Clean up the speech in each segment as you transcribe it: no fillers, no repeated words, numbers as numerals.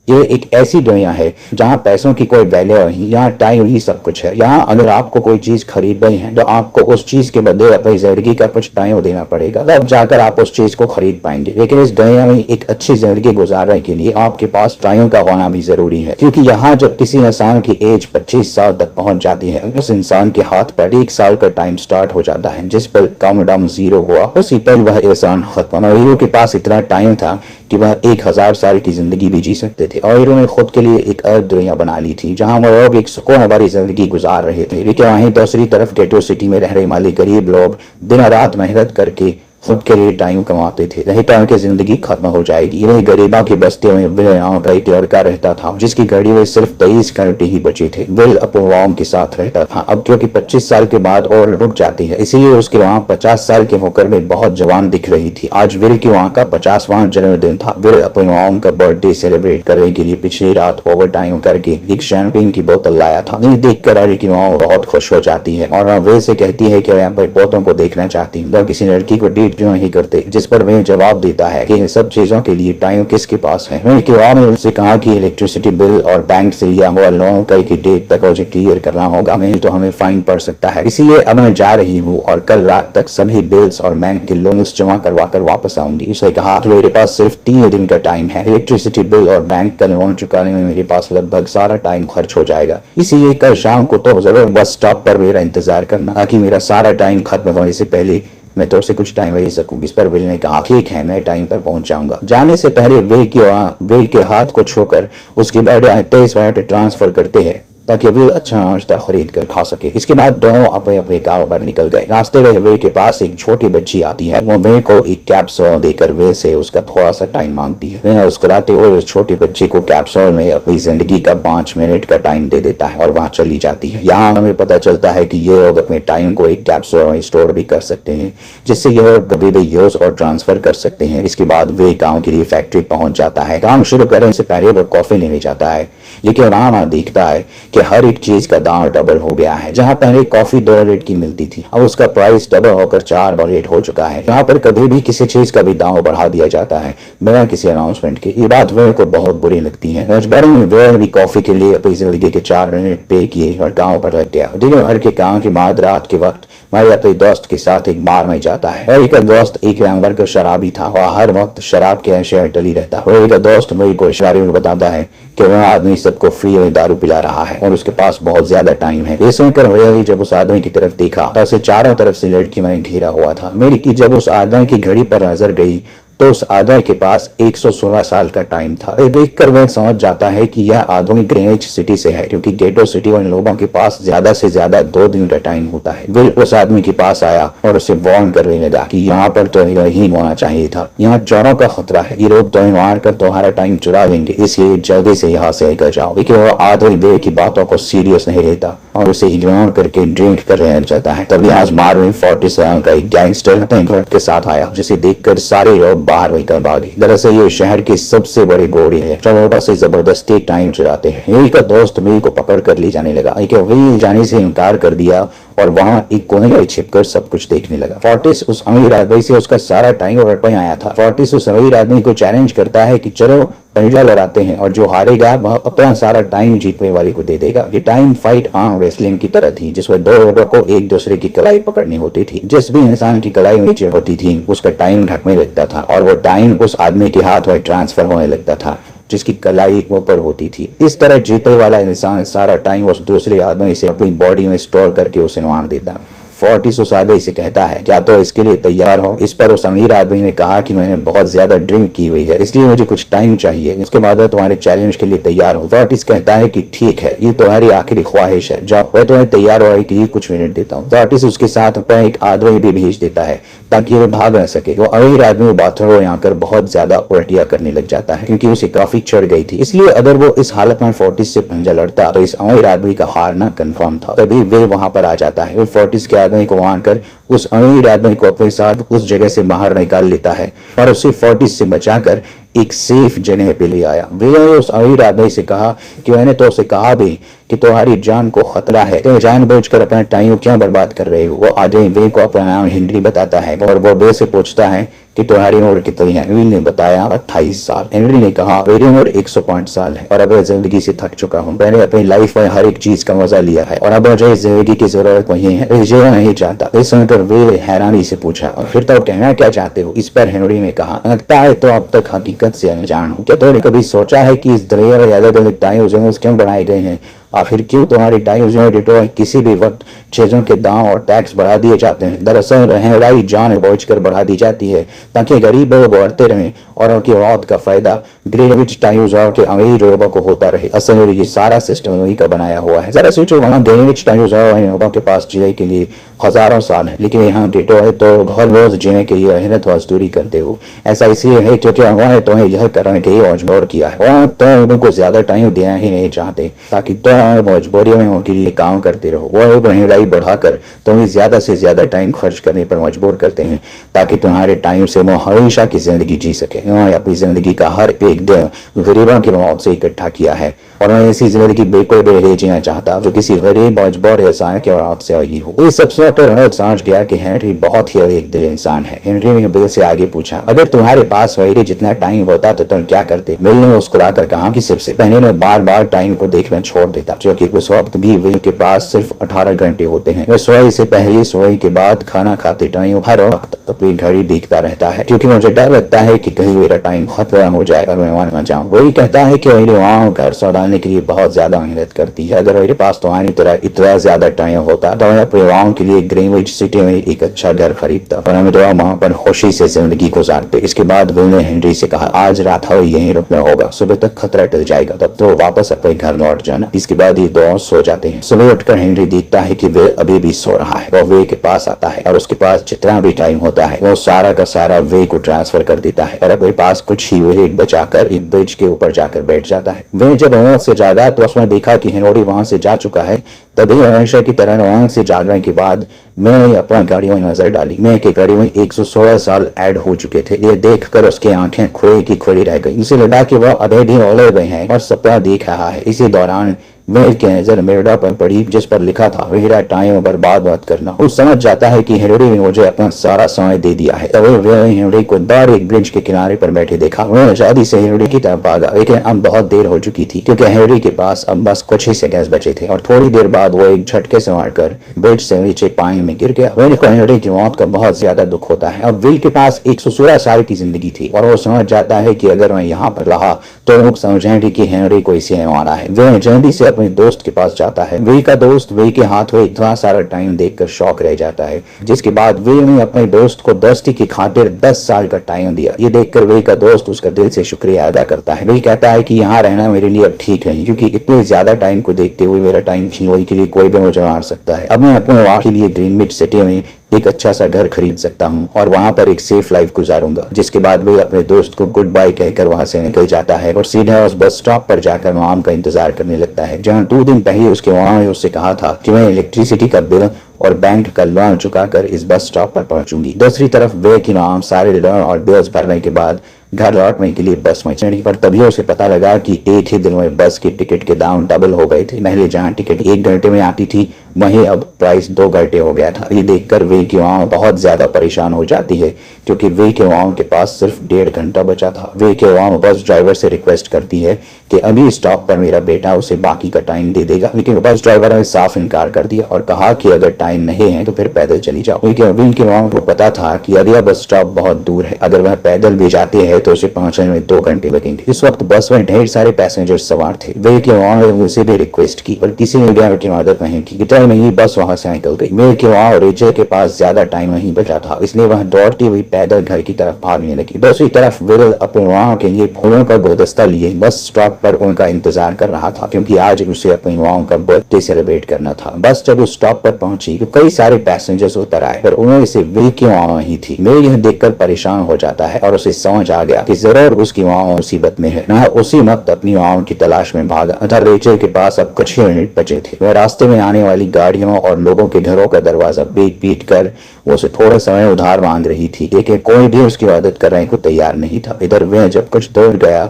ये एक ऐसी दुनिया है जहाँ पैसों की कोई वैल्यू नहीं, यहाँ टाइम ही सब कुछ है। यहाँ अगर आपको कोई चीज खरीदनी है तो आपको उस चीज के बदले अपनी जिंदगी का कुछ टाइम देना पड़ेगा, तब जाकर आप उस चीज को खरीद पाएंगे। लेकिन इस दुनिया में एक अच्छी जिंदगी गुजारने के लिए आपके पास टाइम का होना भी जरूरी है, क्योंकि यहाँ जब किसी इंसान की एज 25 साल तक पहुंच जाती है, उस इंसान के हाथ पर 1 साल का टाइम स्टार्ट हो जाता है, जिस पर काउंटडाउन 0 हुआ उसी पर वह इंसान खत्म। और हीरो के पास इतना टाइम था कि वह 1000 साल की जिंदगी भी जी सकते थे, और इन्होंने खुद के लिए एक अलग दुनिया बना ली थी जहां वो लोग एक सुकून भरी जिंदगी गुजार रहे थे। लेकिन वहीं दूसरी तरफ गेटो सिटी में रहने वाले गरीब लोग दिन रात मेहनत करके खुद के लिए टाइम कमाते थे, नहीं तो उनकी जिंदगी खत्म हो जाएगी। इन्हीं गरीबों की बस्तियों में विल नाम का एक लड़का रहता था जिसकी घड़ी में सिर्फ 23 घंटे ही बचे थे। विल अपने वाम के साथ रहता था। अब क्योंकि 25 साल के बाद और रुक जाती है, इसीलिए उसके वहाँ 50 साल के होकर में बहुत जवान दिख रही थी। आज विल के वहाँ का 50वां जन्मदिन था। विल अपने वाम का बर्थडे सेलिब्रेट करने के लिए पिछली रात ओवर टाइम करके एक शैंपेन की बोतल लाया था। इन्हें देख कर की माँ बहुत खुश हो जाती है और विल से कहती है कि मैं अपने पोतों को देखना चाहती हूँ, किसी लड़की को डेट क्यों नहीं करते, जिस पर वह जवाब देता है कि इन सब चीजों के लिए टाइम किसके पास है। मैंने ने उनसे कहा कि इलेक्ट्रिसिटी बिल और बैंक से लिया हुआ लोन का एक डेट तक मुझे क्लियर करना होगा, नहीं तो हमें फाइन पड़ सकता है। इसीलिए अब मैं जा रही हूँ और कल रात तक सभी बिल्स और बैंक के लोन्स जमा करवा कर वापस आऊंगी। उसने कहा तो मेरे पास सिर्फ 3 दिन का टाइम है, इलेक्ट्रिसिटी बिल और बैंक का लोन चुकाने में मेरे पास लगभग सारा टाइम खर्च हो जाएगा, इसीलिए कल शाम को तो जरूर बस स्टॉप पर मेरा इंतजार करना, ताकि मेरा सारा टाइम खत्म होने से पहले मैं तो से कुछ टाइम ले सकूं। इस पर विल ने कहा ठीक है, मैं टाइम पर पहुंच जाऊंगा। जाने से पहले विल के हाथ को छूकर उसकी बर्थडे 23 मिनट ट्रांसफर करते हैं ताकि विल अच्छा नाश्ता खरीद कर खा सके। इसके बाद दोनों अपने अपने काम पर निकल गए। रास्ते में विल के पास एक छोटी बच्ची आती है। वो विल को एक कैप्सूल देकर विल से उसका थोड़ा सा टाइम मांगती है। विल मुस्कुराते हुए उस छोटी बच्ची को कैप्सूल में अपनी जिंदगी का 5 मिनट का टाइम दे देता है और वहां चली जाती है। यहाँ हमें पता चलता है कि ये लोग अपने टाइम को एक कैप्सूल में स्टोर भी कर सकते हैं, जिससे ये लोग कभी भी यूज और ट्रांसफर कर सकते हैं। इसके बाद वे काम के लिए फैक्ट्री पहुंच जाता है। काम शुरू करने से पहले वो कॉफी लेने जाता है, लेकिन वहां देखता है कि हर एक चीज का दाम डबल हो गया है। जहां पहले कॉफी $2 की मिलती थी, अब उसका प्राइस डबल होकर $4 हो चुका है। यहाँ पर कभी भी किसी चीज का भी दाम बढ़ा दिया जाता है बिना किसी अनाउंसमेंट के। ये बात वेल को बहुत बुरी लगती है। मजबूरी में वेल भी कॉफी के लिए अपनी जिंदगी के 4 मिनट पे किए और गाँव पर लग गया। दिन भर के काम के बाद रात के वक्त मैं अपने दोस्त के साथ एक बार में जाता है। और एक दोस्त एक नंबर का शराबी था, वह हर वक्त शराब के नशे में डली रहता। और एक दोस्त मेरे को इशारे में बताता है कि वह आदमी सबको फ्री में दारू पिला रहा है और उसके पास बहुत ज्यादा टाइम है। ये सुनकर वह जब उस आदमी की तरफ देखा तो उसे चारों तरफ से लड़की में घेरा हुआ था। मेरी की जब उस आदमी की घड़ी पर नजर गई तो उस आदमी के पास 116 साल का टाइम था। देखकर वह समझ जाता है कि यह आदमी ग्रीनविच सिटी से है, क्योंकि गेटो सिटी वाले लोगों के पास ज्यादा से ज्यादा 2 दिन का टाइम होता है। विल उस आदमी के पास आया और उसे वार्न करने लगा कि यहाँ पर तो नहीं होना चाहिए था, यहाँ चोरों का खतरा है, ये लोग तुम्हें मार कर तुम्हारा टाइम चुरा लेंगे, इसलिए जल्दी से यहाँ से निकल जाओ। लेकिन वो आदमी विल की बातों को सीरियस नहीं लेता और उसे इग्नोर करके ड्रिंक कर रहना चाहता है। तभी आजमार में 40 साल का एक गैंगस्टर के साथ आया, जिसे देखकर सारे लोग बाहर निकल भागे। दरअसल ये शहर के सबसे बड़े गोरे है, चमोटा से जबरदस्ती टाइम चुराते हैं। मेरी का दोस्त मेरी को पकड़ कर ले जाने लगा, लेकिन वही जाने से इनकार कर दिया और वहां एक कोने में छिपकर सब कुछ देखने लगा। फोर्टिस उस अमीर आदमी से उसका सारा टाइम और पे आया था। फोर्टिस उस अमीर आदमी को चैलेंज करता है कि चलो पंजा लड़ाते हैं और जो हारेगा वह अपना सारा टाइम जीतने वाले को दे देगा। ये टाइम फाइट आर्म रेसलिंग की तरह थी, जिसमें 2 लोगों को एक दूसरे की कलाई पकड़नी होती थी। जिस भी इंसान की कलाई नीचे होती थी उसका टाइम ढकने लगता था और वो टाइम उस आदमी के हाथ में ट्रांसफर होने लगता था जिसकी कलाई ऊपर होती थी। इस तरह जीतने वाला इंसान सारा टाइम उस दूसरे आदमी से अपनी बॉडी में स्टोर करके उसे मार देता। फोर्टिस उस आदमी से कहता है क्या तो इसके लिए तैयार हो। इस पर उस अमीर आदमी ने कहा कि मैंने बहुत ज्यादा ड्रिंक की हुई है, इसलिए मुझे कुछ टाइम चाहिए, इसके बाद तुम्हारे चैलेंज के लिए तैयार हो। फोर्टिस कहता है कि ठीक है, ये तुम्हारी आखिरी ख्वाहिश है, जाओ, मैं तुम्हें तैयार हो के लिए कुछ मिनट देता हूँ। फोर्टिस उसके साथ अपना एक आदमी भी भेज देता है ताकि वो भाग न सके। वो अमीर आदमी बाथरूम में आकर बहुत ज्यादा उल्टियां करने लग जाता है क्योंकि उसे काफी चढ़ गई थी। इसलिए अगर वो इस हालत में फोर्टिस से पंजा लड़ता तो इस अमीर आदमी का हारना कंफर्म था। तभी वे वहां पर आ जाता है। वो फोर्टिस के आदमी को मारकर उस अमीर आदमी को अपने साथ उस जगह से बाहर निकाल लेता है और उसे फोर्टिस से बचाकर एक सेफ जगह पे ले आया। वे उस अमीर आदमी से कहा कि मैंने तो उसे कहा भी कि तुम्हारी जान को खतरा है, तो जानबूझकर अपना टाइम क्यों बर्बाद कर रहे हो। वो आदमी वे को अपना नाम हेनरी बताता है और वो वे से पूछता है कि तुम्हारी उम्र कितनी है? विल ने बताया 28 साल। हेनरी ने कहा मेरी उम्र 105 साल है और अब मैं जिंदगी से थक चुका हूँ। मैंने अपनी लाइफ में हर एक चीज का मजा लिया है और अब मुझे जिंदगी की जरूरत नहीं है, मैं जीना नहीं चाहता। इस सुनकर विल हैरानी से पूछा और फिर तो कहना क्या चाहते हो? इस पर हेनरी ने कहा लगता है तो अब तक हकीकत से अनजान हूँ। क्या तुमने कभी सोचा है कि इस दुनिया में अलग अलग टाइम जोन्स क्यों बनाए गए हैं? आखिर क्यों तुम्हारी टाइम जोन किसी भी वक्त चीजों के दाम और टैक्स बढ़ा दिए जाते हैं? दरअसल महंगाई जान बूझकर बढ़ा दी जाती है ताकि गरीब लोग बढ़ते रहें और उनकी मौत का फायदा ग्रीनविच टाइम जोन के अमीर लोगों को होता रहे। असल में ये सारा सिस्टम वही का बनाया हुआ है। जरा सोचो, वहाँ ग्रीनविच टाइम जोन लोगों के पास जीने के लिए हजारों साल है, लेकिन यहाँ डेटो है तो हर रोज जीने के लिए मेहनत मजदूरी करते हो। ऐसा इसलिए है क्योंकि उन्होंने तुम्हें यह करने के लिए मजबूर किया है और तुम उनको ज्यादा टाइम देना ही नहीं चाहते ताकि तुम मजबूरियों में उनके लिए काम करते रहो। वो महंगाई बढ़ाकर तुम्हें ज्यादा से ज्यादा टाइम खर्च करने पर मजबूर करते हैं ताकि तुम्हारे टाइम से वो हमेशा की जिंदगी जी सके। उन्होंने अपनी जिंदगी का हर एक दिन गरीबों की मौत से इकट्ठा किया है और मैं ऐसी जिंदगी बिल्कुल भी नहीं जीना चाहता जो किसी गरीब मजबूर इंसान के औलाद से आई हो। इस सबसे समझ गया कि हेनरी बहुत ही एक दिल इंसान है। हेनरी ने बिल से आगे पूछा अगर तुम्हारे पास मेरे जितना टाइम होता तो तुम क्या करते? बिल ने मुस्कुराकर कहा कि सबसे पहले मैं बार बार टाइम को देखना छोड़ देता, क्योंकि उस वक्त भी बिल के पास सिर्फ 18 घंटे होते हैं। मैं सोए से पहले सोए के बाद खाना खाते टाइम हर वक्त अपनी घड़ी देखता रहता है क्योंकि मुझे डर लगता है कि कहीं मेरा टाइम खत्म हो जाए और मैं वहां न जाऊं। वही कहता है कि मेरे वहाँ घर संभालने के लिए बहुत ज्यादा मेहनत करती है। अगर मेरे पास तुम्हारी तरह इतना ज्यादा टाइम होता तो मैं अपने वहाँ के लिए ग्रीनविच सिटी में एक अच्छा घर खरीदता और हमें तो वहाँ पर खुशी से जिंदगी गुजारते। इसके बाद विल ने हेनरी से कहा आज रात हमें यहीं रुकना होगा, सुबह तक खतरा टल जाएगा, तब तो वापस अपने घर लौट जाना। इसके बाद ये दोनों सो जाते हैं। सुबह उठकर हेनरी देखता है कि विल अभी भी सो रहा है। वो वे के पास आता है और उसके पास जितना भी टाइम होता है वो सारा का सारा वे को ट्रांसफर कर देता है और अपने पास कुछ ही वे बचाकर एक ब्रिज के ऊपर जाकर बैठ जाता है। वे जब वहां से जागा तो उसने देखा कि हेनरी वहां से जा चुका है। तभी हमेशा की तरह वहां से जागने के बाद मैंने अपना गाड़ी में नजर डाली। मैं के गाड़ी में 116 साल ऐड हो चुके थे। ये देखकर उसकी आंखें खुली की खुली रह गई। उसे लगा कि वह अभी भी ओले गए हैं और सपना देख रहा है। इसी दौरान मेल की नजर मेरा पर पड़ी जिस पर लिखा था मेरा टाइम बर्बाद मत करना। वो समझ जाता है कि हेनरी ने मुझे अपना सारा समय दे दिया है। तभी हेनरी को बार एक ब्रिज के किनारे पर बैठे देखा। वह शादी से हेनरी की तरफ भागा, लेकिन अब बहुत देर हो चुकी थी क्योंकि हेनरी के पास अब बस कुछ ही सेकंड्स बचे थे और थोड़ी देर बाद वो एक झटके से मारकर ब्रिज से नीचे पानी में गिर गया। विल को हेनरी की मौत का बहुत ज्यादा दुख होता है। अब विल के पास 116 साल की जिंदगी थी और वो समझ जाता है कि अगर मैं यहाँ पर रहा तो लोग समझेंगे कि हेनरी को इसी ने मारा है। वह जल्दी से अपने दोस्त के पास जाता है। विल का दोस्त विल के हाथ में इतना सारा टाइम देखकर शॉक रह जाता है, जिसके बाद विल ने अपने दोस्त को दोस्ती की खातिर 10 साल का टाइम दिया। ये देखकर विल का दोस्त उसका दिल से शुक्रिया अदा करता है। विल कहता है कि यहाँ रहना मेरे लिए अब ठीक नहीं, क्योंकि इतने ज्यादा टाइम को देखते हुए मेरा टाइम छीनने के लिए कोई भी मुझे मार सकता है। अब मैं अपने वहाँ के लिए ग्रीनविच सिटी में एक अच्छा सा घर खरीद सकता हूँ और वहां पर एक सेफ लाइफ गुजारूंगा। जिसके बाद वो अपने दोस्त को गुड बाय कहकर वहां से निकल जाता है और सीधा उस बस स्टॉप पर जाकर माम का इंतजार करने लगता है, जहाँ 2 दिन पहले उसके वहां उससे कहा था कि मैं इलेक्ट्रिसिटी का बिल और बैंक का लोन चुकाकर इस बस स्टॉप पर पहुंचूंगी। दूसरी तरफ वे की माम सारे लोन और बिल्स भरने के बाद घर लौटने के लिए बस में चढ़ी, पर तभी उसे पता लगा कि एक ही दिन में बस के टिकट के दाम डबल हो गए थे। पहले जहाँ टिकट 1 घंटे में आती थी वहीं अब प्राइस 2 घंटे हो गया था। ये देखकर वे की मां बहुत ज्यादा परेशान हो जाती है क्योंकि वे के मां के पास सिर्फ 1.5 घंटा बचा था। वे के मां बस ड्राइवर से रिक्वेस्ट करती है कि अभी स्टॉप पर मेरा बेटा उसे बाकी का टाइम दे देगा, लेकिन बस ड्राइवर ने साफ इनकार कर दिया और कहा कि अगर टाइम नहीं है तो फिर पैदल चली जाओ। लेकिन अभी के मां को पता था कि अगला बस स्टॉप बहुत दूर है, अगर वह पैदल भी जाते हैं तो उसे पहुंचने में 2 घंटे लगेंगे। इस वक्त बस में ढेर सारे पैसेंजर सवार थे। वे के मां ने उसे भी रिक्वेस्ट की पर किसी ने की मदद नहीं की। टाइम में बस वहां से निकल गई। मेल के वहां रेचल के पास ज्यादा टाइम नहीं बचा था, इसलिए वह दौड़ती हुई पैदल घर की तरफ भागने लगी। दूसरी तरफ विल अपने वहां के लिए फूलों का गुलदस्ता लिए बस स्टॉप पर उनका इंतजार कर रहा था क्योंकि आज उसे अपने वहां का बर्थडे सेलिब्रेट करना था। बस जब उस स्टॉप पर पहुंची तो कई सारे पैसेंजर्स उतर आए पर उन्हें से विल की वहां ही थी। मेल यह देखकर परेशान हो जाता है और उसे समझ आ गया कि जरूर उसकी वहां मुसीबत में है। वह उसी वक्त अपनी वहां की तलाश में भागा। रेचल के पास अब कुछ ही मिनट बचे थे। वह रास्ते में आने वाली गाड़ियों और लोगों के घरों का दरवाजा पीट पीट कर उसे थोड़ा समय उधार मांग रही थी, लेकिन कोई भी उसकी मदद करने को तैयार नहीं था। इधर वह जब कुछ दूर गया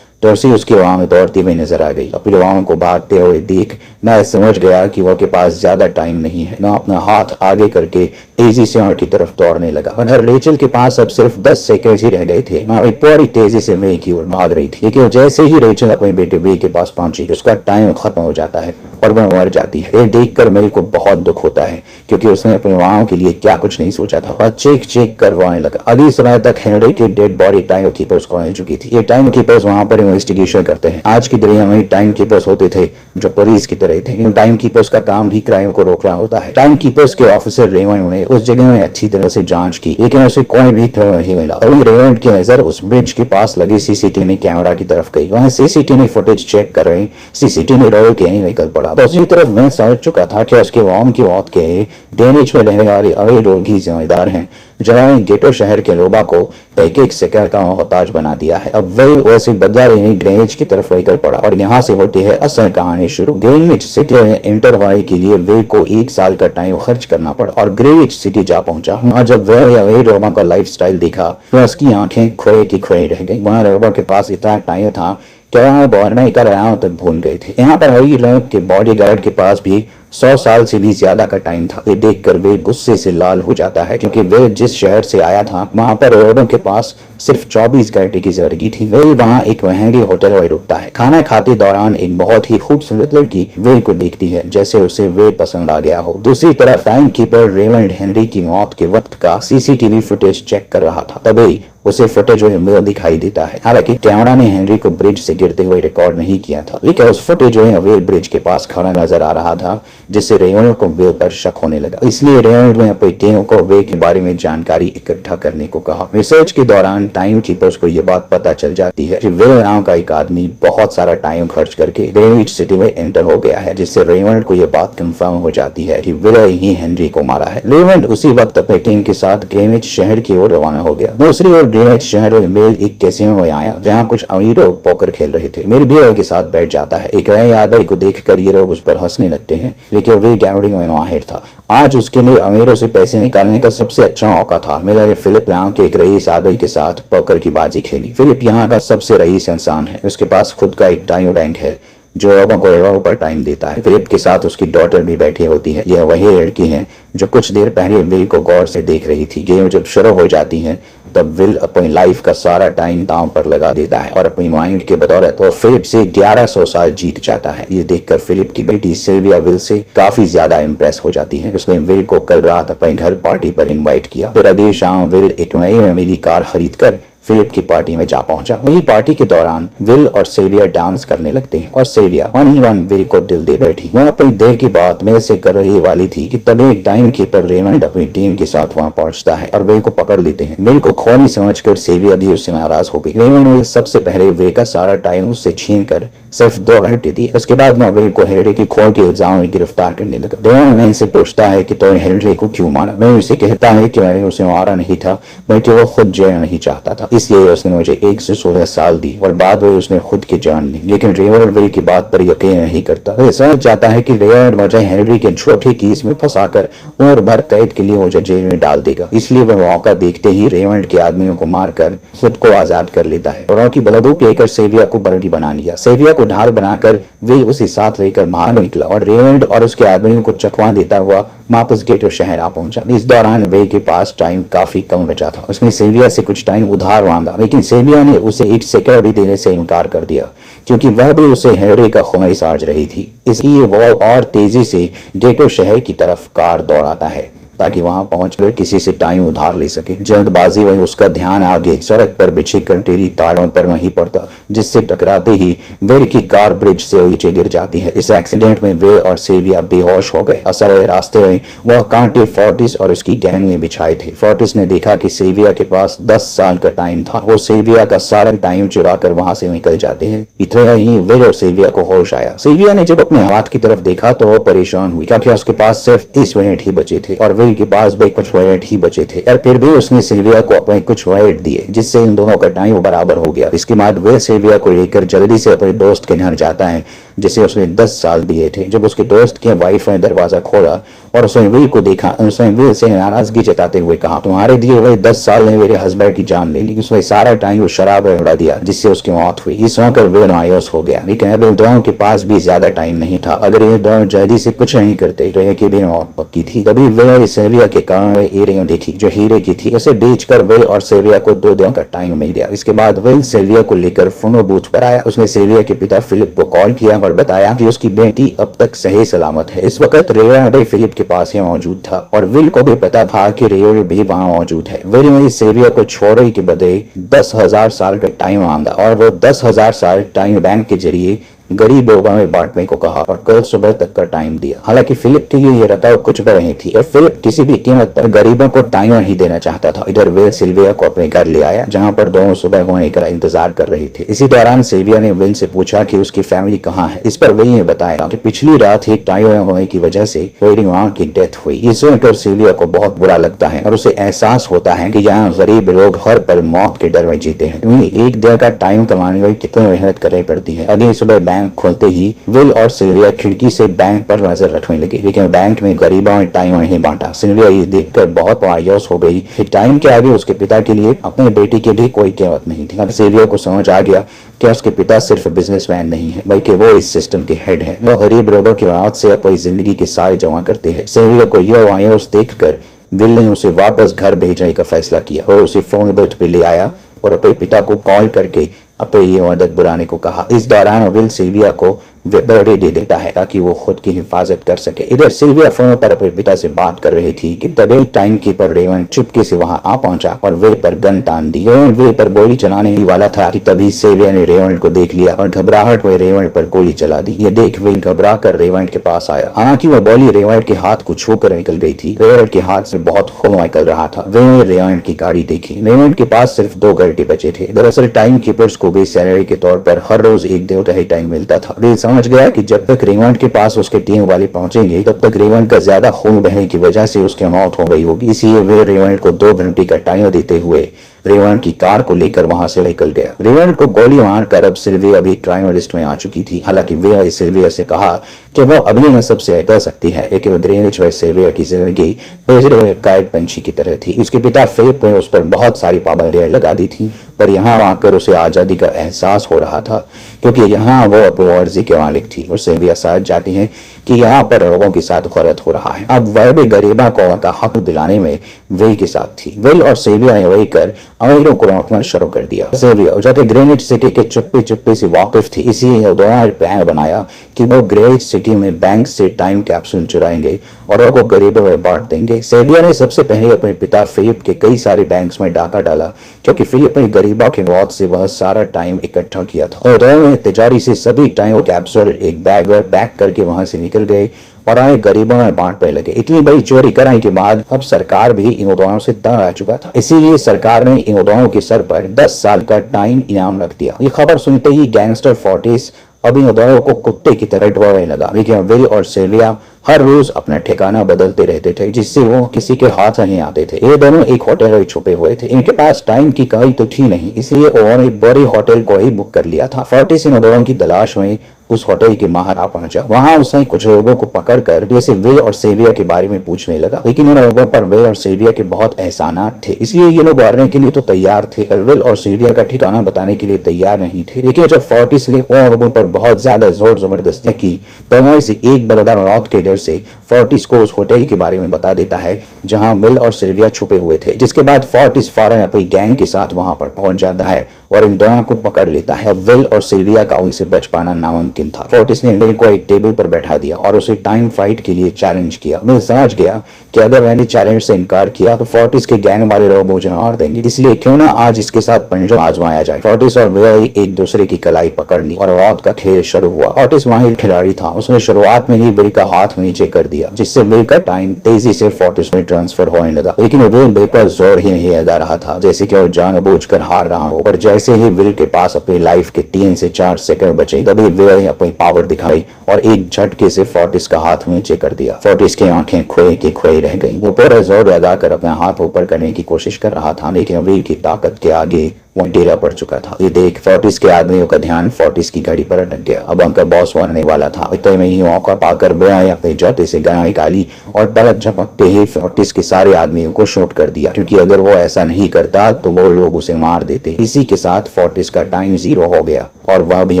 टर्सी उसकी राह में दौड़ती हुई नजर आ गई। अपनी राह को भागते हुए देख मैं समझ गया कि वो के पास ज्यादा टाइम नहीं है। मैं अपना हाथ आगे करके तेजी से और की तरफ दौड़ने लगा। और रेचल के पास अब सिर्फ 10 सेकंड ही रह गए थे। मैं पूरी तेजी से वे की ओर भाग रही थी, लेकिन जैसे ही रेचल अपने बेटे वे के पास पहुंची उसका टाइम खत्म हो जाता है और वह मर जाती है। ये देखकर मेरे को बहुत दुख होता है क्योंकि उसने अपने माओ के लिए क्या कुछ नहीं सोचा था और चेक चेक करवाने लगा। अभी समय तक हेनरी की डेड बॉडी टाइम कीपर्स को मिल चुकी थी। ये टाइम कीपर्स वहां पर इन्वेस्टिगेशन करते हैं। आज की दुनिया में टाइम कीपर्स होते थे जो पुलिस की तरह थे। टाइम कीपर्स का काम भी क्राइम को रोकना होता है। टाइम कीपर्स के ऑफिसर रेमंड ने उस जगह में अच्छी तरह से जांच की, लेकिन उसे कोई भी खबर नहीं मिला। और रेमंड की नजर उस ब्रिज के पास लगे सीसीटीवी कैमरा की तरफ गई। वहां सीसीटीवी फुटेज चेक कर रहे सीसीटीवी रोल के नहीं निकल पड़ा। दूसरी तरफ मैं समझ चुका था कि उसके वॉम की मौत के डैमेज में रहने वाले अवैध लोग ही जिम्मेदार हैं जिन्होंने गेटो शहर के लोगों को एक एक सेकंड का मोहताज बना दिया है। अब वही वैसे बदला लेने ग्रेनेज की तरफ लेकर पड़ा और यहाँ से होती है असल कहानी शुरू। ग्रेनिच सिटी में एंटर होने के लिए वे को 1 साल का टाइम खर्च करना पड़ा और ग्रेनिच सिटी जा पहुंचा। और जब वह रोमा का लाइफस्टाइल देखा तो उसकी आंखें खोए की खोए रह गई। वहाँ रोमा के पास इतना टाइम था कि वहाँ बॉर्डर कर रहा तक भूल गए थे। यहाँ पर वही लोग के बॉडी गार्ड के पास भी 100 साल से भी ज्यादा का टाइम था। ये देखकर वे गुस्से से लाल हो जाता है क्योंकि वे जिस शहर से आया था वहां पर रोडों के पास सिर्फ 24 घंटे की जिंदगी थी। वे वहां एक महंगी होटल में रुकता है। खाना खाते दौरान एक बहुत ही खूबसूरत लड़की वे को देखती है जैसे उसे वे पसंद आ गया हो। दूसरी तरफ टाइम कीपर रेमंड हेनरी की मौत के वक्त का सीसीटीवी फुटेज चेक कर रहा था। तभी उसे फुटेज में दिखाई देता है। हालांकि कैमरा ने हेनरी को ब्रिज से गिरते हुए रिकॉर्ड नहीं किया था, लेकिन उस फुटेज में वे ब्रिज के पास खड़ा नजर आ रहा था जिससे रेमंड को वे पर शक होने लगा। इसलिए रेमंड ने अपनी टीम को वे के बारे में जानकारी इकट्ठा करने को कहा। रिसर्च के दौरान टाइम कीपर्स को यह बात पता चल जाती है कि वे नाम का एक आदमी बहुत सारा टाइम खर्च करके ग्रेनिच सिटी में एंटर हो गया है, जिससे रेमंड को यह बात कंफर्म हो जाती है कि वे ही हेनरी को मारा है। रेमंड उसी वक्त अपनी टीम के साथ ग्रेनिच शहर की ओर रवाना हो गया। दूसरी ओर ग्रेनिच शहर में मेल एक कैसीनो में आया जहाँ कुछ अमीर लोग पोकर खेल रहे थे। मेरे भी के साथ बैठ जाता है। एक नए आदमी को देखकर ये लोग उस पर हंसने लगते हैं, लेकिन वे गैम्बलिंग में माहिर था। आज उसके लिए अमीरों से पैसे निकालने का सबसे अच्छा मौका था। मेरा फिलिप नाम के एक रईस आदमी के साथ पोकर की बाजी खेली। फिलिप यहाँ का सबसे रईस इंसान है। उसके पास खुद का एक टाइम बैंक है जो लोगों को एरो पर टाइम देता है। फिलिप के साथ उसकी डॉटर भी बैठी होती है। यह वही लड़की है जो कुछ देर पहले विल को गौर से देख रही थी। गेम जब शुरू हो जाती है तब विल अपनी लाइफ का सारा टाइम दांव पर लगा देता है और अपनी माइंड के बदौलत वो फिलिप से 1100 साल जीत जाता है। ये देखकर फिलिप की बेटी सिल्विया विल से काफी ज्यादा इम्प्रेस हो जाती है। उसने विल को कल रात अपने घर पार्टी पर इनवाइट किया। फिर अगली शाम विल एक नई अमीरी कार खरीद कर फिलिप की पार्टी में जा पहुंचा। वही पार्टी के दौरान विल और सिल्विया डांस करने लगते हैं और सिल्विया वन ही वन विल को दिल दे बैठी। वह अपनी देर की बात मेरे से कर रही वाली थी कि तभी एक टाइम कीपर रेमंड अपनी टीम के साथ वहां पहुंचता है और विल को पकड़ लेते हैं। विल को खोनी समझकर सिल्विया भी उससे नाराज हो गई। रेमंड ने सबसे पहले विल का सारा टाइम उससे छीन कर सिर्फ 2 घंटे दी। उसके बाद में विल को हेनरी की खोन के इल्जाम में गिरफ्तार करने लगा। रेमंड इनसे पूछता है कि तो हेनरी को क्यों मारा। मैं उसे कहता है कि मैंने उसे मारा नहीं था, बल्कि वो खुद जेल नहीं चाहता था, इसलिए उसने मुझे 1 से 16 साल दी और बाद में उसने खुद की जान ली। लेकिन रेमंड विल की बात पर यकीन नहीं करता। वह समझ जाता है कि रेमंड मुझे हेनरी के छोटे केस में फंसाकर उम्र भर कैद के लिए मुझे जेल में डाल देगा। इसलिए वह मौका देखते ही रेमंड के आदमियों को मारकर खुद को आजाद कर लेता है और उनकी बंदूक लेकर सेविया को बंदी बना लिया। सेविया को ढाल बनाकर वे उसे साथ लेकर बाहर निकला और रेमंड और उसके आदमियों को चकवा देता हुआ वापस गेटो शहर आ पहुंचा। इस दौरान वे के पास टाइम काफी कम बचा था। उसने सेविया से कुछ टाइम उधार मांगा, लेकिन सेविया ने उसे 1 सेकंड भी देने से इनकार कर दिया क्योंकि वह भी उसे हेनरी का खून साज रही थी। इसलिए वह और तेजी से गेटो शहर की तरफ कार दौड़ाता है ताकि वहां पहुंचकर किसी से टाइम उधार ले सके। जल्दबाजी में उसका ध्यान आगे सड़क पर बिछे कंटेरी तारों पर नहीं पड़ता, जिससे टकराते ही विल की कार ब्रिज से नीचे गिर जाती है। इस एक्सीडेंट में विल और सिल्विया बेहोश हो गए। असल रास्ते में वह कांटे फोर्टिस और उसकी गैंग में बिछाए थे। फोर्टिस ने देखा कि सिल्विया के पास 10 साल का टाइम था। वो सिल्विया का सारा टाइम चुरा कर वहां से निकल जाते हैं। इतना ही विल और सिल्विया को होश आया। सिल्विया ने जब अपने हाथ की तरफ देखा तो वो परेशान हुई क्योंकि उसके पास सिर्फ 30 मिनट ही बचे थे और के पास भी कुछ मिनट ही बचे थे और फिर भी उसने सिल्विया को अपने कुछ मिनट दिए, जिससे इन दोनों का टाइम बराबर हो गया। इसके बाद वह सिल्विया को लेकर जल्दी से अपने दोस्त के घर जाता है जिसे उसने 10 साल दिए थे। जब उसके दोस्त के वाइफ ने दरवाजा खोला और उसने विल को देखा, उसने विल से नाराजगी जताते हुए कहा, तुम्हारे दिए हुए 10 साल ने मेरे हस्बैंड की जान ले ली। उसने सारा टाइम वो शराब में उड़ा दिया, जिससे उसकी मौत हुई। ये सुनकर विल मायूस हो गया, लेकिन अब इन दोनों के पास भी ज्यादा टाइम नहीं था। अगर ये दोनों जल्दी से कुछ नहीं करते तो ये की भी मौत पक्की थी। तभी विल सिल्विया के कारण इयरिंग देखी जो हीरे की थी। उसे बेचकर विल और सिल्विया को 2 दिनों का टाइम मिल गया। इसके बाद विल सिल्विया को लेकर फोनो बूथ पर आया। उसने सिल्विया के पिता फिलिप को कॉल किया और बताया कि उसकी बेटी अब तक सही सलामत है। इस वक्त रेवल्ड फिलिप के पास ही मौजूद था और विल को भी पता था कि रेवल्ड भी वहां मौजूद है। विल ने सिल्विया को छोड़ने के बदले 10,000 साल का टाइम मांगा और वो 10,000 साल टाइम बैंक के जरिए गरीब लोगों में बांटने को कहा और कल सुबह तक का टाइम दिया। हालांकि फिलिप के लिए ये रताव कुछ भी नहीं थी और फिलिप किसी भी कीमत पर गरीबों को टाइम नहीं देना चाहता था। इधर विल सिल्विया को अपने घर ले आया, जहां पर दोनों सुबह होने का इंतजार कर रहे थे। इसी दौरान सिल्विया ने विल से पूछा कि उसकी फैमिली कहाँ है। इस पर विल ने बताया कि पिछली रात एक टाइम होने की वजह से वहाँ की डेथ हुई। ये सुनकर सिल्विया को बहुत बुरा लगता है और उसे एहसास होता है कि यहाँ गरीब लोग हर पल मौत के डर में जीते हैं। एक दिन का टाइम कमाने में कितनी मेहनत करनी पड़ती है। अगली सुबह बैंक खोलते ही विल और सिल्विया खिड़की से बैंक पर नजर रखने लगे, लेकिन बैंक में गरीबों ने टाइम नहीं बांटा। सिल्विया ये देखकर बहुत मायूस हो गई कि टाइम के आगे उसके पिता के लिए अपने बेटी की भी कोई कीमत नहीं थी। अब सिल्विया को समझ आ गया कि उसके पिता सिर्फ बिजनेसमैन नहीं है, बल्कि वो इस सिस्टम के हेड है। वो गरीब लोगों की मौत से अपनी जिंदगी के सारे जमा करते हैं। सिल्विया को यह मायूस देखकर विल ने उसे वापस घर भेजने का फैसला किया और उसे फोन बूथ पे ले आया और अपने पिता को कॉल करके अपने ये मदद बुलाने को कहा। इस दौरान विल सिल्विया को बर्थडे दे देता है ताकि वो खुद की हिफाजत कर सके। इधर सिल्विया फोन पर अपने पिता से बात कर रही थी कि तभी टाइम कीपर रेवन चुपके से वहां आ पहुंचा और विल पर गन तान दी। रेवन विल पर गोली चलाने ही वाला था कि तभी सिल्विया ने रेवन को देख लिया और घबराहट में रेवन पर गोली चला दी। ये देख विल घबरा कर रेवन के पास आया। हालांकि वह गोली रेवन के हाथ को छूकर निकल गई थी। रेवन के हाथ से बहुत खून निकल रहा था। विल ने रेवन की गाड़ी देखी। रेवन के पास सिर्फ 2 घंटे बचे थे। दरअसल टाइम कीपर्स को भी सैलरी के तौर पर हर रोज 1 दिन ही टाइम मिलता था। समझ गया कि जब तक रेवंड के पास उसके टीम वाले पहुंचेंगे तब तक रेवंड का ज्यादा खून बहने की वजह से उसकी मौत हो गई होगी। इसलिए वे रेवंड को 2 घंटे का टाइम देते हुए रेवंड की कार को लेकर वहां से निकल गया। रेवंड को गोली मारकर अब सिल्विया भी क्राइम लिस्ट में आ चुकी थी। हालांकि वे सिल्विया से कहा कि वो अगले नस्ब से कर सकती है, लेकिन ग्रीनिच व सिल्विया की जिंदगी गायब पंछी की तरह थी। उसके पिता फिलिप ने उस पर बहुत सारी पाबंदियां लगा दी थी, पर यहाँ आकर उसे आजादी का एहसास हो रहा था, क्योंकि यहाँ वो अपनी मर्जी के मालिक थी। और सिल्विया समझ जाती है कि यहाँ पर लोगों के साथ गलत हो रहा है। अब वह भी गरीबा को उनका हक दिलाने में विल के साथ थी। विल और सिल्विया ने वही कर अमीरों को रोकना शुरू कर दिया। सिल्विया जो कि ग्रीनिच सिटी के चुप्पी से वाकिफ थी, इसीलिए दोनों प्लान बनाया कि वो ग्रीनिच सिटी में बैंक से टाइम कैप्सूल चुराएंगे और वो गरीबों में बांट देंगे। सिल्विया ने सबसे पहले अपने पिता फिलिप के कई सारे बैंक्स में डाका डाला, क्योंकि फिलिप ने गरीबों के मौत से वह सारा टाइम इकट्ठा किया था। और दोनों तिजारी से सभी टाइम कैप्सूल एक बैग में पैक करके वहां से निकल गए और आए गरीबों में बांटने लगे। इतनी बड़ी चोरी कराने के बाद अब सरकार भी इन दोनों से तंग आ चुका था। इसीलिए सरकार ने इन दोनों के सर पर 10 साल का टाइम इनाम रख दिया। ये खबर सुनते ही गैंगस्टर फोर्टिस अब इन दोनों को कुत्ते की तरह डराने लगा। लेकिन विल और सिल्विया हर रोज अपना ठिकाना बदलते रहते थे, जिससे वो किसी के हाथ नहीं आते थे। ये दोनों एक होटल में छुपे हुए थे। इनके पास टाइम की कमी तो थी नहीं, इसलिए उन्होंने बड़े होटल को ही बुक कर लिया था। फोर्टिस इन दोनों की तलाश में उस होटल के बाहर आ पहुंचा। वहां उसने कुछ लोगों को पकड़कर जैसे विल और सिल्विया के बारे में पूछने लगा, लेकिन उन लोगों पर विल और सिल्विया के बहुत एहसानात थे, इसलिए ये लोग मारने के लिए तो तैयार थे। विल और सिल्विया का ठिकाना बताने के लिए तैयार नहीं थे। लेकिन जब फोर्टिस ने उन लोगों पर बहुत ज्यादा जोर जबरदस्ती की तो उनमें से एक बरदार मौत के डर से फोर्टिस को उस होटल के बारे में बता देता है जहां विल और सिल्विया छुपे हुए थे। जिसके बाद फोर्टिस फौरन अपनी गैंग के साथ वहां पर पहुंच जाता है और इन दोनों को पकड़ लेता है। विल और सिल्विया का उनसे बच पाना नामुमकिन था। फोर्टिस ने विल को एक टेबल पर बैठा दिया और उसे टाइम फाइट के लिए चैलेंज किया। विल समझ गया कि अगर मैंने चैलेंज से इनकार किया तो फोर्टिस के गैंग वाले लोग मुझे मार देंगे, इसलिए क्यों ना आज इसके साथ पंजो आजमाया जाए। फोर्टिस और विल एक दूसरे की कलाई पकड़ ली और मौत का खेल शुरू हुआ। फोर्टिस माहिर खिलाड़ी था, उसने शुरुआत में ही विल का हाथ नीचे कर दिया, जिससे विल का टाइम तेजी से फोर्टिस में ट्रांसफर होने लगा। लेकिन विल बेपर जोर ही नहीं लगा रहा था, जैसे कि वो जानबूझकर हार रहा हो। पर जैसे ही विल के पास अपनी लाइफ के 3 से 4 सेकंड बचे, तभी विल ने अपनी पावर दिखाई और एक झटके से फोर्टिस का हाथ नीचे कर दिया। फोर्टिस की आंखें खोए की खोई रह गई। वो पूरा जोर लगाकर अपना हाथ ऊपर करने की कोशिश कर रहा था, लेकिन विल की ताकत के आगे वो डेरा पड़ चुका था। ये देख फोर्टिस के आदमियों का ध्यान फोर्टिस की गाड़ी पर अटक गया। अब उनका बॉस बनने वाला था। इतने में ही मौका पाकर ब्रायन अपने जौते से गाय निकाली और पलक झपकते ही फोर्टिस के सारे आदमियों को शूट कर दिया, क्योंकि अगर वो ऐसा नहीं करता तो वो लोग उसे मार देते। इसी के साथ फोर्टिस का टाइम 0 हो गया और वह भी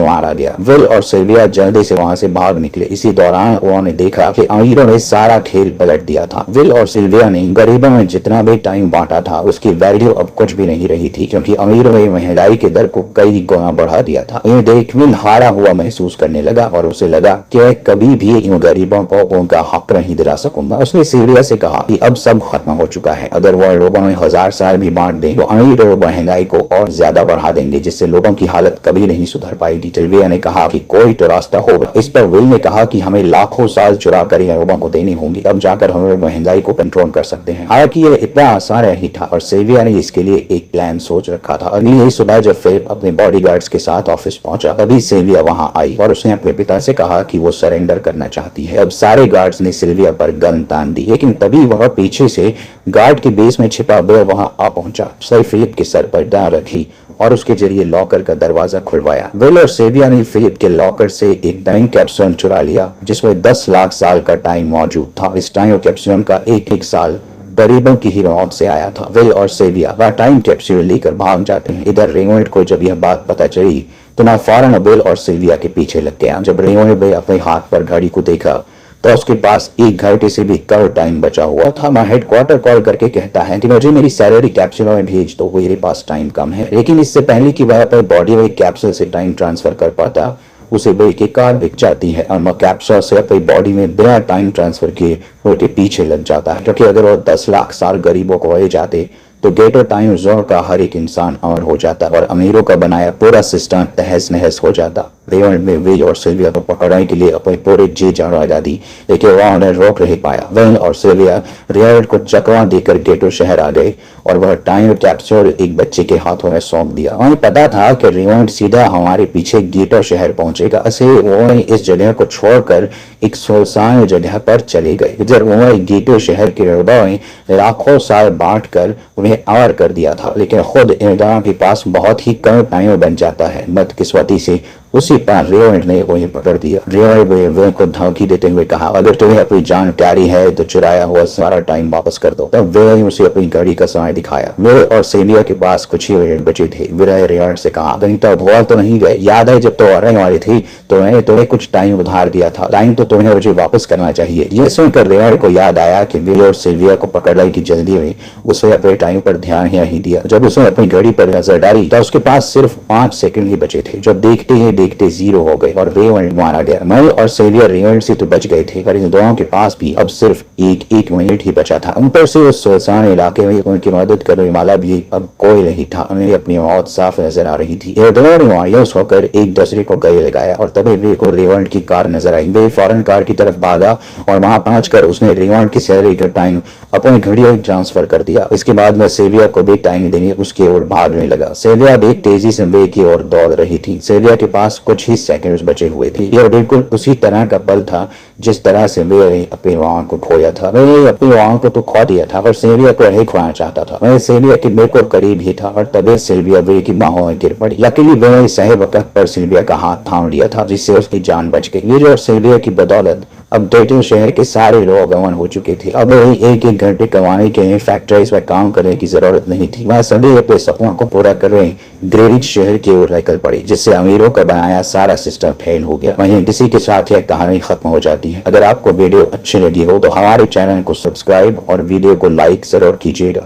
मारा गया। विल और सिल्विया जल्दी से वहां से भाग निकले। इसी दौरान उन्होंने देखा कि अमीरों ने सारा खेल पलट दिया था। विल और सिल्विया ने गरीबों में जितना भी टाइम बांटा था उसकी वैल्यू अब कुछ भी नहीं रही थी, क्योंकि अमीरों ने महंगाई के दर को कई गुना बढ़ा दिया था। इन्हें देख विल हारा हुआ महसूस करने लगा और उसे लगा कि वह कभी भी इन गरीबों को उनका हक नहीं दिला सकूंगा। उसने सिल्विया से कहा कि अब सब खत्म हो चुका है। अगर वह लोगों में 1000 साल भी बांट दे तो अमीर लोग महंगाई को और ज्यादा बढ़ा देंगे, जिससे लोगों की हालत कभी नहीं सुधर पाएगी। सिल्विया ने कहा कि कोई तो रास्ता होगा। इस पर विल ने कहा कि हमें लाखों साल चुरा कर लोगों को देनी होंगी, अब जाकर हम महंगाई को कंट्रोल कर सकते हैं। हालांकि ये इतना आसान नहीं था और सिल्विया ने इसके लिए एक प्लान सोच रखा था। अगली ही सुबह जब फिलिप अपने बॉडीगार्ड्स के साथ ऑफिस पहुंचा, तभी सिल्विया वहां आई और उसने अपने पिता से कहा कि वो सरेंडर करना चाहती है। अब सारे गार्ड्स ने सिल्विया पर गन तान दी, लेकिन तभी वह पीछे से गार्ड के बेस में छिपा बिल वहां आ पहुंचा। उसने फिलिप के सर पर डाल रखी और उसके जरिए लॉकर का दरवाजा खुलवाया। विल और सिल्विया ने फिलिप के लॉकर से एक टाइम कैप्सूल चुरा लिया जिसमें 10 लाख साल का टाइम मौजूद था। इस टाइम कैप्सूल का एक साल गरीबों की ही मौत से आया था। विल और सिल्विया वह टाइम कैप्सूल लेकर भाग जाते हैं। इधर रेमंड को जब यह बात पता चली तो ना फौरन विल और सिल्विया के पीछे लग गया। जब रेमंड ने अपने हाथ पर घड़ी को देखा तो उसके पास 1 घंटे से भी कम टाइम बचा हुआ था। मैं हेडक्वार्टर कॉल करके कहता है कि मुझे मेरी सैलरी कैप्सूल में भेज दो, मेरे पास टाइम कम है। लेकिन इससे पहले कि वह अपने बॉडी में कैप्सूल से टाइम ट्रांसफर कर पाता, उसे ब्रेक की कार दिख जाती है और कैप्सूल से अपनी बॉडी में बिना टाइम ट्रांसफर किए उसके पीछे लग जाता है, क्योंकि अगर वो 10 लाख साल गरीबों को ले जाते तो गेटो टाइम जोन का हर एक इंसान अमर हो जाता और अमीरों का बनाया पूरा सिस्टम तहस नहस हो जाता। रेमंड ने विल और सिल्विया को पकड़ने के लिए अपने पूरे जी जान लगा दी, लेकिन वह उन्हें रोक नहीं पाया। विल और सिल्विया रेमंड को चकवा देकर गेटो शहर आ गए और वह टाइम कैप्सूल एक बच्चे के हाथों में सौंप दिया। उन्हें पता था कि रेमंड सीधा हमारे पीछे गेटो शहर पहुंचेगा, इसलिए उन्होंने इस जगह को छोड़कर एक सुनसान जगह पर चले गए। इधर उन्होंने गेटो शहर के हृदय में लाखों साल बांट कर उन्हें अमर कर दिया था, लेकिन खुद इंसानों के पास बहुत ही कम टाइम बन जाता है। बदकिस्मती से उसी पर रेमंड ने उन्हें पकड़ दिया। रेमंड ने विल को धमकी देते हुए कहा, अगर तुम्हें अपनी जान प्यारी है तो चुराया हुआ सारा टाइम वापस कर दो। तब विल ने उसे अपनी घड़ी का समय दिखाया। विल और सिल्विया के पास कुछ ही मिनट बचे थे। विल ने रेमंड से कहा, कहीं तो भूल तो नहीं गए? याद है जब तो रहने वाली थी तो मैंने तुम्हें कुछ टाइम उधार दिया था, टाइम तो तुम्हें मुझे वापस करना चाहिए। यह सुनकर रेमंड को याद आया कि विल और सिल्विया को पकड़ने की जल्दी में उसे अपने टाइम पर ध्यान ही नहीं दिया। जब उसने अपनी घड़ी पर नजर डाली तो उसके पास सिर्फ 5 सेकंड ही बचे थे, जो देखते ही देखते 0 हो गए और रेमंड मारा गया। विल और सिल्विया रेमंड से तो बच गए थे, पर इन दोनों के पास भी अब सिर्फ एक मिनट ही बचा था। ऊपर से उस सुनसान इलाके में उनकी मदद करने वाला भी अब कोई नहीं था। उन्हें अपनी मौत साफ नजर आ रही थी। ये दोनों ने मायूस होकर एक दूसरे को गले लगाया और तभी विल को रेमंड की कार नजर आई। विल फौरन कार की तरफ भागा और वहां पहुंचकर उसने रेमंड की सैलरी का टाइम अपनी घड़ी में ट्रांसफर कर दिया। इसके बाद में सिल्विया को भी टाइम देने उसकी ओर भागने लगा। सिल्विया भी तेजी से विल की ओर दौड़ रही थी। सिल्विया के पास कुछ ही सेकंड्स बचे हुए थे। यह बिल्कुल उसी तरह का पल था जिस तरह से विल ने अपनी मां को खोया था। विल अपनी मां को तो खो दिया था पर सिल्विया को नहीं खोना चाहता था। वह सिल्विया के बिल्कुल करीब ही था और तभी सिल्विया विल की बाहों में गिर पड़ी। लकीली विल ने सही वक्त पर सिल्विया का हाथ थाम लिया था, जिससे उसकी जान बच गई। विल और सिल्विया की बदौलत अब डेटन शहर के सारे लोग अमन हो चुके थे। अब एक घंटे कमाने के लिए फैक्ट्रीज में काम करने की जरूरत नहीं थी। वह सभी अपने सपनों को पूरा कर रहे ग्रेरिच शहर की ओर निकल पड़ी, जिससे अमीरों का बनाया सारा सिस्टम फेल हो गया। वहीं इसी के साथ यह कहानी खत्म हो जाती है। अगर आपको वीडियो अच्छी लगी हो तो हमारे चैनल को सब्सक्राइब और वीडियो को लाइक जरूर कीजिएगा।